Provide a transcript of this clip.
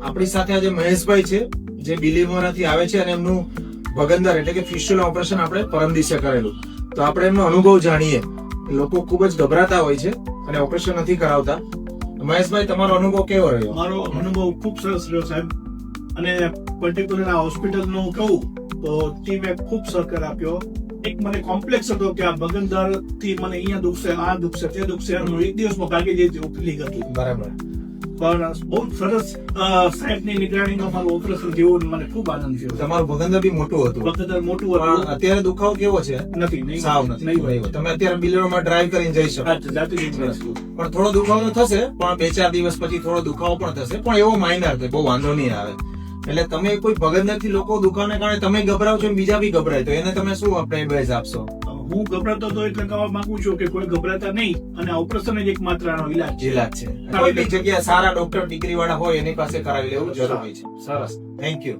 આપણી સાથે આજે મહેશભાઈ છે જે બિલીમોરાથી આવે છે અને એમનું ભગંદર એટલે કે ફિસ્ટુલા ઓપરેશન આપણે પરમ દિવસે કરેલું. તો આપણે એમનો અનુભવ જાણીએ. લોકો ખૂબ જ ગભરાતા હોય છે અને ઓપરેશન નથી કરાવતા. મહેશભાઈ, તમારો અનુભવ કેવો રહ્યો? મારો અનુભવ ખૂબ સરસ રહ્યો સાહેબ. અને પર્ટિક્યુલર આ હોસ્પિટલ નું કહું તો ટીમે ખૂબ સહકાર આપ્યો. એક મને કોમ્પ્લેક્સ હતો કે આ બગંદર થી મને અહીંયા દુખશે, આ દુખશે, તે દુખશે, એક દિવસમાં ભાગી જઈ ઉકલી ગયું. બરાબર. પણ બહુ સરસ સાહેબની નિગરાણીમાં મારું ઓપરેશન થયું. મને ખૂબ આનંદ થયો. તમારું ભગંદર બી મોટું હતું. બગંદર મોટું પણ હતું. અત્યારે દુખાવો કેવો છે? નથી, નહીં, સાવ નથી. નહીં બરાબર. તમે અત્યારે બિલીમોરામાં ડ્રાઈવ કરીને જઈ શકો. જાતે જ પણ થોડો દુખાવો તો થશે, પણ 2-4 દિવસ પછી થોડો દુખાવો પણ થશે, પણ એવો માઇનર છે, બહુ વાંધો નહીં આવે. એટલે તમે કોઈ ભગંદર થી લોકો દુખાવાને કારણે તમે ગભરાવ છો, બીજા બી ગભરાય, તો એને તમે શું આપણે એડવાઇસ આપશો? હું ગભરાતો તો એટલે કહેવા માંગુ છું કે કોઈ ગભરાતા નહીં, અને ઓપરેશન જ એકમાત્ર આનો ઈલાજ છે. ઇલાજ છે. કોઈ બી જગ્યાએ સારા ડોક્ટર ડિગ્રી વાળા હોય એની પાસે કરાવી લેવું જરૂરી છે. સરસ, થેન્ક યુ.